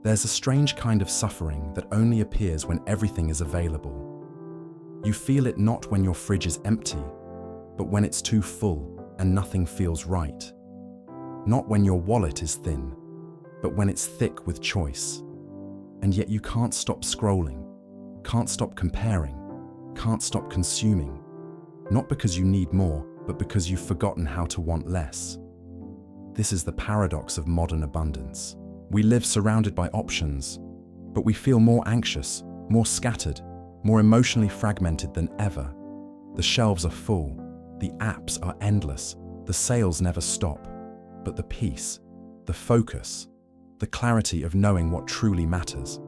There's a strange kind of suffering that only appears when everything is available. You feel it not when your fridge is empty, but when it's too full and nothing feels right. Not when your wallet is thin, but when it's thick with choice. And yet you can't stop scrolling, can't stop comparing, can't stop consuming. Not because you need more, but because you've forgotten how to want less. This is the paradox of modern abundance. We live surrounded by options, but we feel more anxious, more scattered, more emotionally fragmented than ever. The shelves are full, the apps are endless, the sales never stop. But the peace, the focus, the clarity of knowing what truly matters,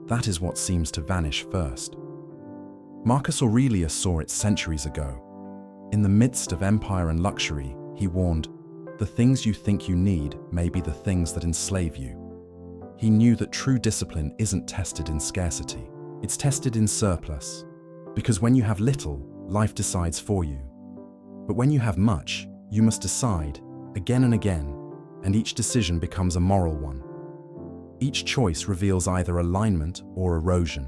that is what seems to vanish first. Marcus Aurelius saw it centuries ago. In the midst of empire and luxury, he warned, "The things you think you need may be the things that enslave you." He knew that true discipline isn't tested in scarcity, it's tested in surplus. Because when you have little, life decides for you. But when you have much, you must decide, again and again, and each decision becomes a moral one. Each choice reveals either alignment or erosion.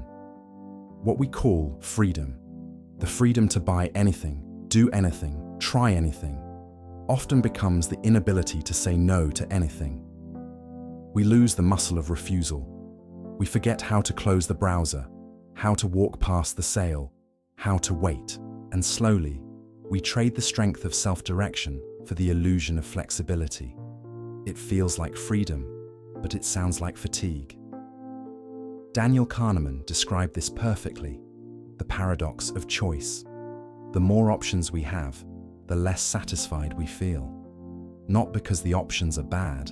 What we call freedom, the freedom to buy anything, do anything, try anything, often becomes the inability to say no to anything. We lose the muscle of refusal. We forget how to close the browser, how to walk past the sale, how to wait, and slowly, we trade the strength of self-direction for the illusion of flexibility. It feels like freedom, but it sounds like fatigue. Daniel Kahneman described this perfectly, the paradox of choice. The more options we have, the less satisfied we feel. Not because the options are bad,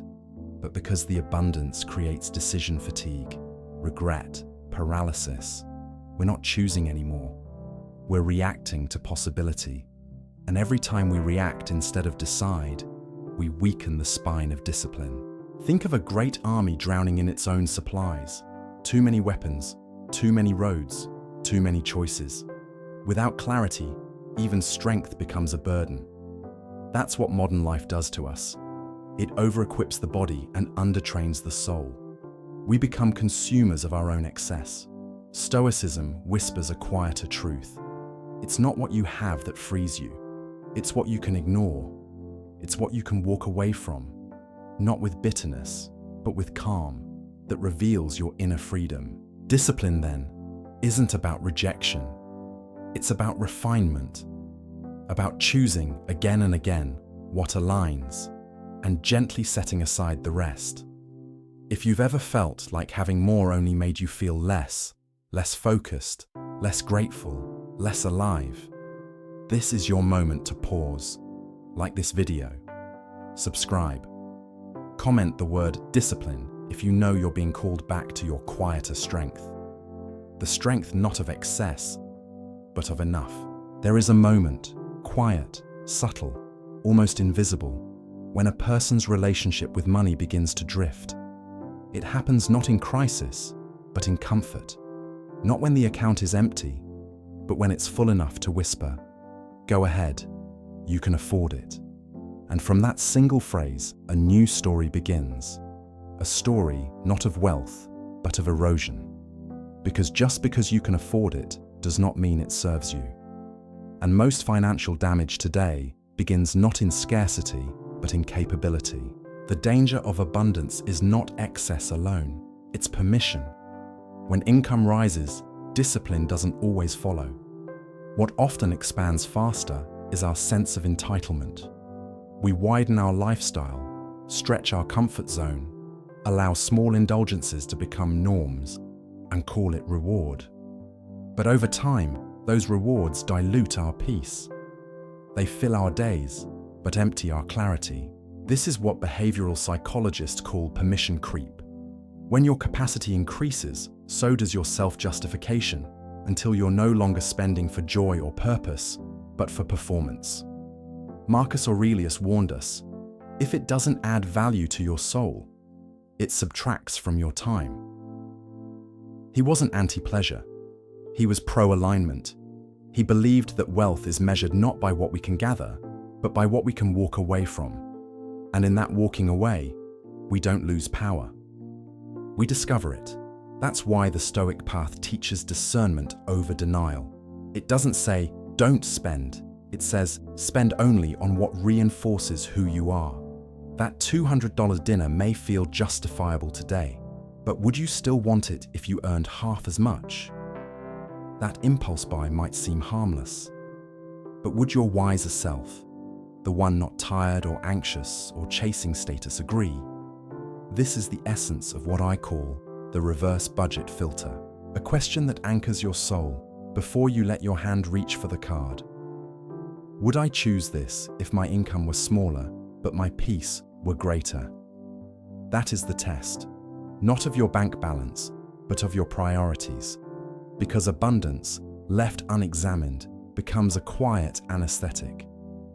but because the abundance creates decision fatigue, regret, paralysis. We're not choosing anymore. We're reacting to possibility. And every time we react instead of decide, we weaken the spine of discipline. Think of a great army drowning in its own supplies. Too many weapons, too many roads, too many choices. Without clarity, even strength becomes a burden. That's what modern life does to us. It over-equips the body and undertrains the soul. We become consumers of our own excess. Stoicism whispers a quieter truth. It's not what you have that frees you. It's what you can ignore. It's what you can walk away from, not with bitterness, but with calm that reveals your inner freedom. Discipline, then, isn't about rejection. It's about refinement, about choosing again and again what aligns and gently setting aside the rest. If you've ever felt like having more only made you feel less focused, less grateful, less alive, this is your moment to pause. Like this video. Subscribe. Comment the word discipline if you know you're being called back to your quieter strength. The strength not of excess, but of enough. There is a moment, quiet, subtle, almost invisible, when a person's relationship with money begins to drift. It happens not in crisis, but in comfort. Not when the account is empty, but when it's full enough to whisper, "Go ahead, you can afford it." And from that single phrase, a new story begins. A story not of wealth, but of erosion. Because just because you can afford it does not mean it serves you. And most financial damage today begins not in scarcity, but in capability. The danger of abundance is not excess alone, it's permission. When income rises, discipline doesn't always follow. What often expands faster is our sense of entitlement. We widen our lifestyle, stretch our comfort zone, allow small indulgences to become norms, and call it reward. But over time, those rewards dilute our peace. They fill our days, but empty our clarity. This is what behavioral psychologists call permission creep. When your capacity increases, so does your self-justification, until you're no longer spending for joy or purpose, but for performance. Marcus Aurelius warned us, if it doesn't add value to your soul, it subtracts from your time. He wasn't anti-pleasure. He was pro-alignment. He believed that wealth is measured not by what we can gather, but by what we can walk away from. And in that walking away, we don't lose power. We discover it. That's why the Stoic path teaches discernment over denial. It doesn't say, don't spend. It says, spend only on what reinforces who you are. That $200 dinner may feel justifiable today, but would you still want it if you earned half as much? That impulse buy might seem harmless, but would your wiser self, the one not tired or anxious or chasing status, agree? This is the essence of what I call the reverse budget filter, a question that anchors your soul before you let your hand reach for the card. Would I choose this if my income were smaller, but my peace were greater? That is the test, not of your bank balance, but of your priorities. Because abundance, left unexamined, becomes a quiet anesthetic.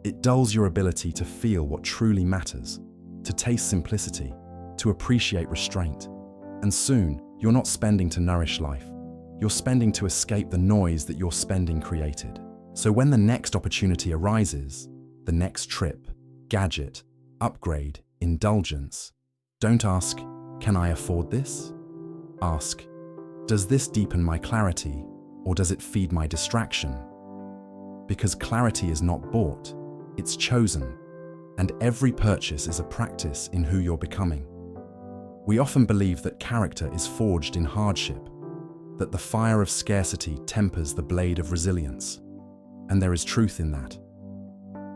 It dulls your ability to feel what truly matters, to taste simplicity, to appreciate restraint. And soon, you're not spending to nourish life. You're spending to escape the noise that your spending created. So when the next opportunity arises, the next trip, gadget, upgrade, indulgence, don't ask, can I afford this? Ask, does this deepen my clarity, or does it feed my distraction? Because clarity is not bought, it's chosen, and every purchase is a practice in who you're becoming. We often believe that character is forged in hardship, that the fire of scarcity tempers the blade of resilience, and there is truth in that.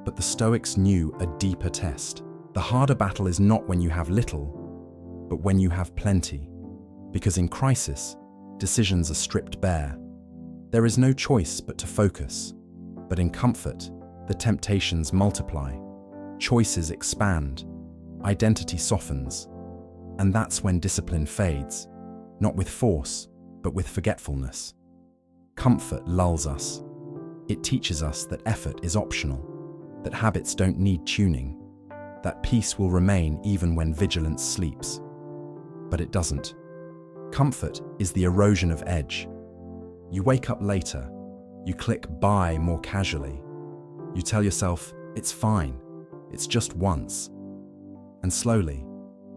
But the Stoics knew a deeper test. The harder battle is not when you have little, but when you have plenty, because in crisis, decisions are stripped bare. There is no choice but to focus, but in comfort, the temptations multiply, choices expand, identity softens, and that's when discipline fades, not with force, but with forgetfulness. Comfort lulls us. It teaches us that effort is optional, that habits don't need tuning, that peace will remain even when vigilance sleeps. But it doesn't. Comfort is the erosion of edge. You wake up later, you click buy more casually. You tell yourself, it's fine, it's just once. And slowly,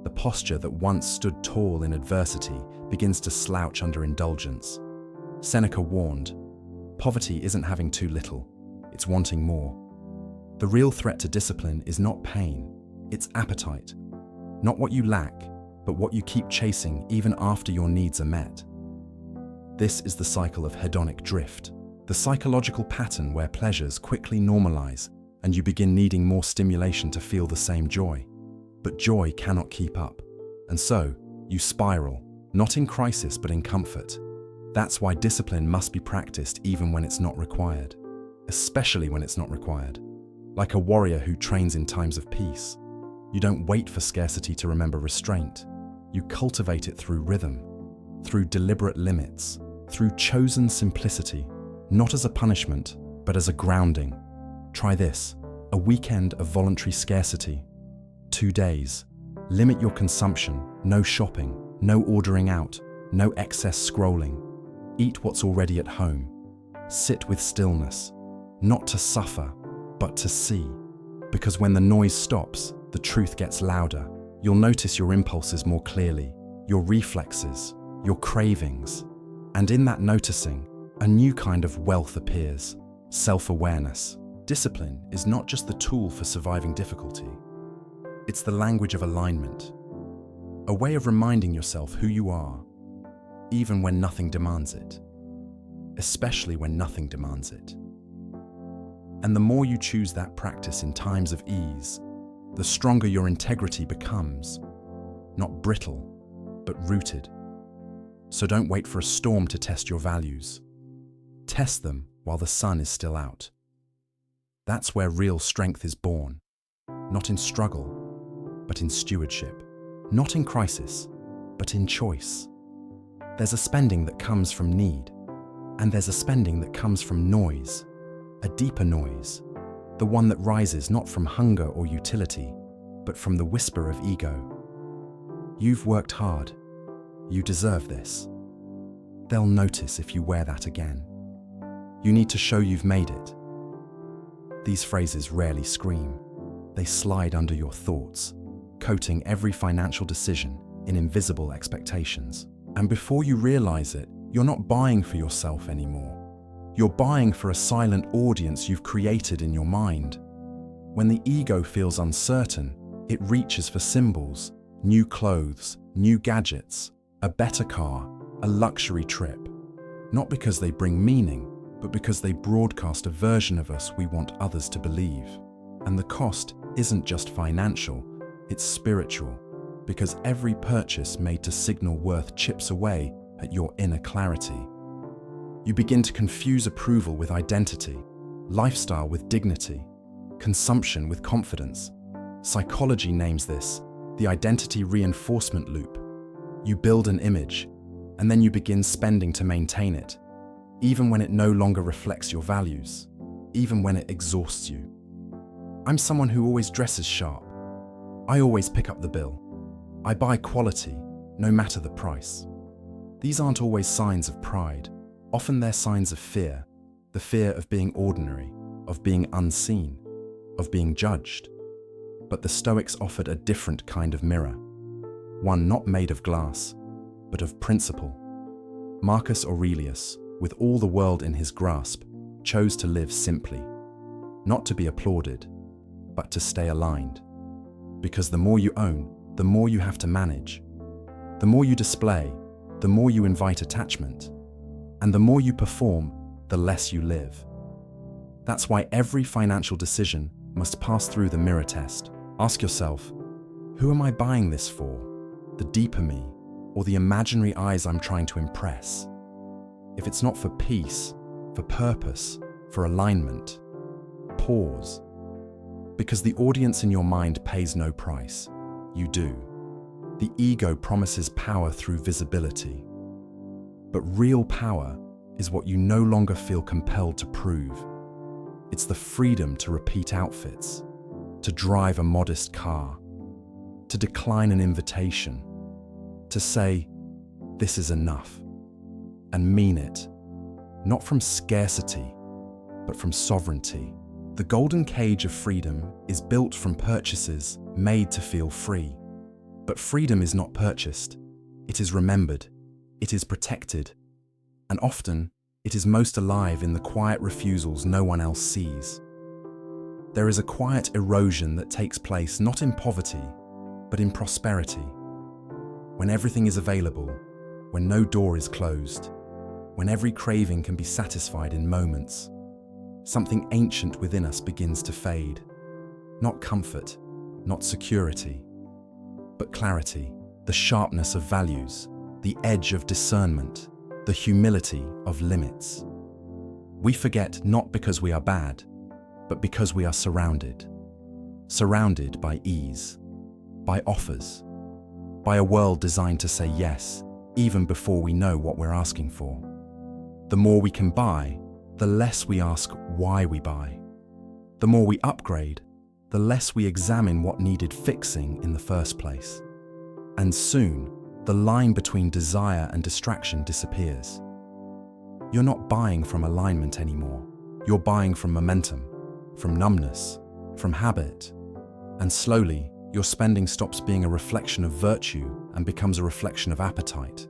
the posture that once stood tall in adversity begins to slouch under indulgence. Seneca warned, poverty isn't having too little, it's wanting more. The real threat to discipline is not pain, it's appetite. Not what you lack, but what you keep chasing even after your needs are met. This is the cycle of hedonic drift, the psychological pattern where pleasures quickly normalize and you begin needing more stimulation to feel the same joy. But joy cannot keep up, and so you spiral, not in crisis but in comfort. That's why discipline must be practiced even when it's not required, especially when it's not required. Like a warrior who trains in times of peace. You don't wait for scarcity to remember restraint. You cultivate it through rhythm, through deliberate limits, through chosen simplicity, not as a punishment, but as a grounding. Try this, a weekend of voluntary scarcity. 2 days. Limit your consumption, no shopping, no ordering out, no excess scrolling. Eat what's already at home. Sit with stillness, not to suffer, but to see. Because when the noise stops, the truth gets louder. You'll notice your impulses more clearly, your reflexes, your cravings. And in that noticing, a new kind of wealth appears, self-awareness. Discipline is not just the tool for surviving difficulty. It's the language of alignment, a way of reminding yourself who you are, even when nothing demands it, especially when nothing demands it. And the more you choose that practice in times of ease, the stronger your integrity becomes, not brittle, but rooted. So don't wait for a storm to test your values. Test them while the sun is still out. That's where real strength is born, not in struggle, but in stewardship. Not in crisis, but in choice. There's a spending that comes from need, and there's a spending that comes from noise, a deeper noise, the one that rises not from hunger or utility, but from the whisper of ego. You've worked hard. You deserve this. They'll notice if you wear that again. You need to show you've made it. These phrases rarely scream. They slide under your thoughts, coating every financial decision, in invisible expectations. And before you realize it, you're not buying for yourself anymore. You're buying for a silent audience you've created in your mind. When the ego feels uncertain, it reaches for symbols, new clothes, new gadgets, a better car, a luxury trip. Not because they bring meaning, but because they broadcast a version of us we want others to believe. And the cost isn't just financial, it's spiritual, because every purchase made to signal worth chips away at your inner clarity. You begin to confuse approval with identity, lifestyle with dignity, consumption with confidence. Psychology names this the identity reinforcement loop. You build an image, and then you begin spending to maintain it, even when it no longer reflects your values, even when it exhausts you. I'm someone who always dresses sharp. I always pick up the bill. I buy quality, no matter the price. These aren't always signs of pride. Often they're signs of fear, the fear of being ordinary, of being unseen, of being judged. But the Stoics offered a different kind of mirror, one not made of glass, but of principle. Marcus Aurelius, with all the world in his grasp, chose to live simply, not to be applauded, but to stay aligned. Because the more you own, the more you have to manage. The more you display, the more you invite attachment. And the more you perform, the less you live. That's why every financial decision must pass through the mirror test. Ask yourself, who am I buying this for? The deeper me, or the imaginary eyes I'm trying to impress? If it's not for peace, for purpose, for alignment, pause. Because the audience in your mind pays no price. You do. The ego promises power through visibility. But real power is what you no longer feel compelled to prove. It's the freedom to repeat outfits, to drive a modest car, to decline an invitation, to say, this is enough, and mean it, not from scarcity, but from sovereignty. The golden cage of freedom is built from purchases made to feel free. But freedom is not purchased. It is remembered. It is protected. And often, it is most alive in the quiet refusals no one else sees. There is a quiet erosion that takes place not in poverty, but in prosperity. When everything is available, when no door is closed, when every craving can be satisfied in moments, something ancient within us begins to fade. Not comfort, not security, but clarity, the sharpness of values, the edge of discernment, the humility of limits. We forget not because we are bad, but because we are surrounded by ease, by offers, by a world designed to say yes, even before we know what we're asking for. The more we can buy, the less we ask why we buy. The more we upgrade, the less we examine what needed fixing in the first place. And soon, the line between desire and distraction disappears. You're not buying from alignment anymore. You're buying from momentum, from numbness, from habit. And slowly, your spending stops being a reflection of virtue and becomes a reflection of appetite.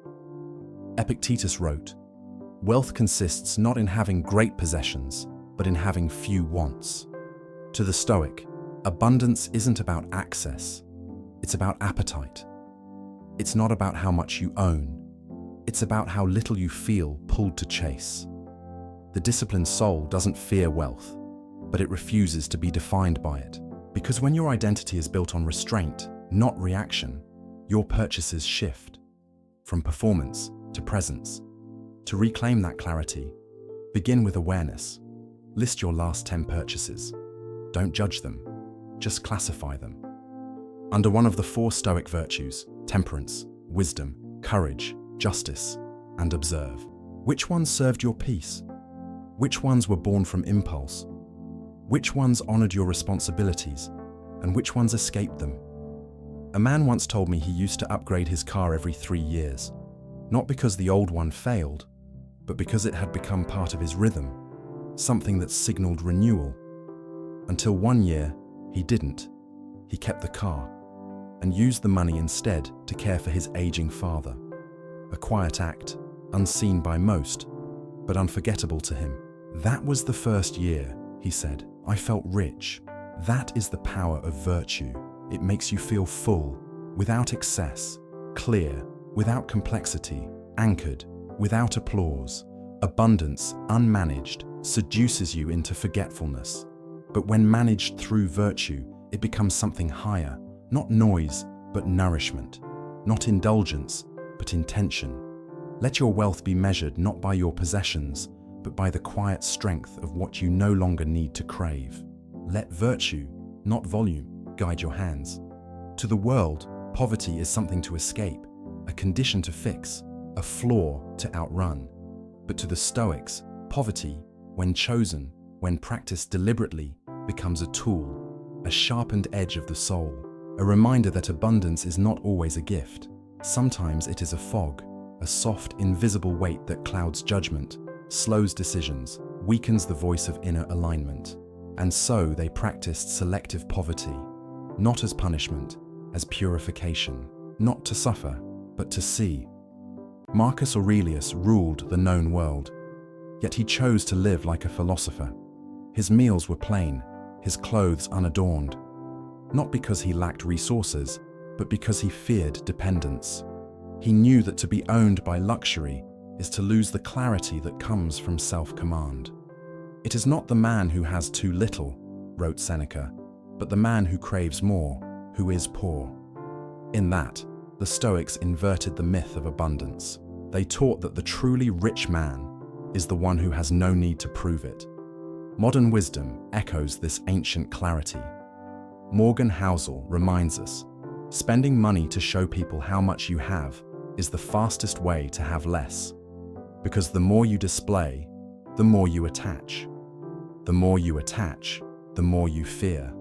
Epictetus wrote, "Wealth consists not in having great possessions, but in having few wants." To the Stoic, abundance isn't about access, it's about appetite. It's not about how much you own, it's about how little you feel pulled to chase. The disciplined soul doesn't fear wealth, but it refuses to be defined by it. Because when your identity is built on restraint, not reaction, your purchases shift from performance to presence. To reclaim that clarity, begin with awareness. List your last 10 purchases. Don't judge them, just classify them. Under one of the 4 Stoic virtues, temperance, wisdom, courage, justice, and observe. Which ones served your peace? Which ones were born from impulse? Which ones honored your responsibilities? And which ones escaped them? A man once told me he used to upgrade his car every 3 years, not because the old one failed, but because it had become part of his rhythm, something that signaled renewal. Until one year, he didn't. He kept the car. and used the money instead to care for his aging father. A quiet act, unseen by most, but unforgettable to him. "That was the first year," he said. "I felt rich." That is the power of virtue. It makes you feel full, without excess, clear, without complexity, anchored, without applause. Abundance, unmanaged, seduces you into forgetfulness. But when managed through virtue, it becomes something higher, not noise, but nourishment, not indulgence, but intention. Let your wealth be measured not by your possessions, but by the quiet strength of what you no longer need to crave. Let virtue, not volume, guide your hands. To the world, poverty is something to escape, a condition to fix, a flaw to outrun. But to the Stoics, poverty, when chosen, when practiced deliberately, becomes a tool, a sharpened edge of the soul, a reminder that abundance is not always a gift. Sometimes it is a fog, a soft, invisible weight that clouds judgment, slows decisions, weakens the voice of inner alignment. And so they practiced selective poverty, not as punishment, as purification, not to suffer, but to see. Marcus Aurelius ruled the known world, yet he chose to live like a philosopher. His meals were plain, his clothes unadorned, not because he lacked resources, but because he feared dependence. He knew that to be owned by luxury is to lose the clarity that comes from self-command. "It is not the man who has too little," wrote Seneca, "but the man who craves more, who is poor." In that, the Stoics inverted the myth of abundance. They taught that the truly rich man is the one who has no need to prove it. Modern wisdom echoes this ancient clarity. Morgan Housel reminds us, spending money to show people how much you have is the fastest way to have less. Because the more you display, the more you attach. The more you attach, the more you fear.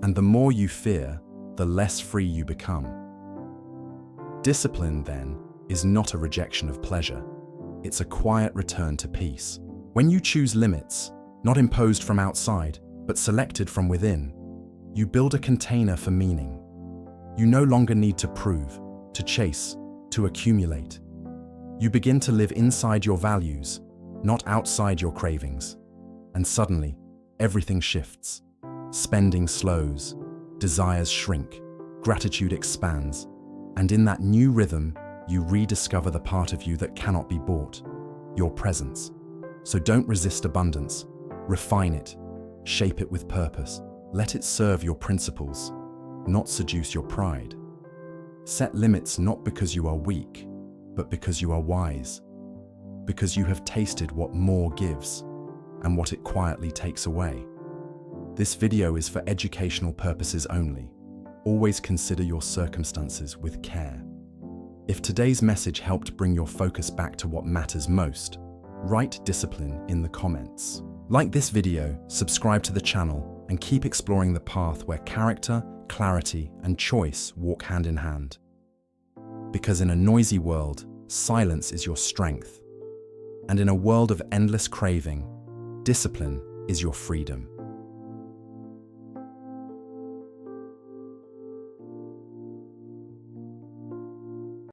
And the more you fear, the less free you become. Discipline, then, is not a rejection of pleasure. It's a quiet return to peace. When you choose limits, not imposed from outside, but selected from within, you build a container for meaning. You no longer need to prove, to chase, to accumulate. You begin to live inside your values, not outside your cravings. And suddenly, everything shifts. Spending slows, desires shrink, gratitude expands, and in that new rhythm, you rediscover the part of you that cannot be bought, your presence. So don't resist abundance. Refine it, shape it with purpose. Let it serve your principles, not seduce your pride. Set limits not because you are weak, but because you are wise, because you have tasted what more gives and what it quietly takes away. This video is for educational purposes only. Always consider your circumstances with care. If today's message helped bring your focus back to what matters most, write discipline in the comments. Like this video, subscribe to the channel, and keep exploring the path where character, clarity, and choice walk hand in hand. Because in a noisy world, silence is your strength. And in a world of endless craving, discipline is your freedom.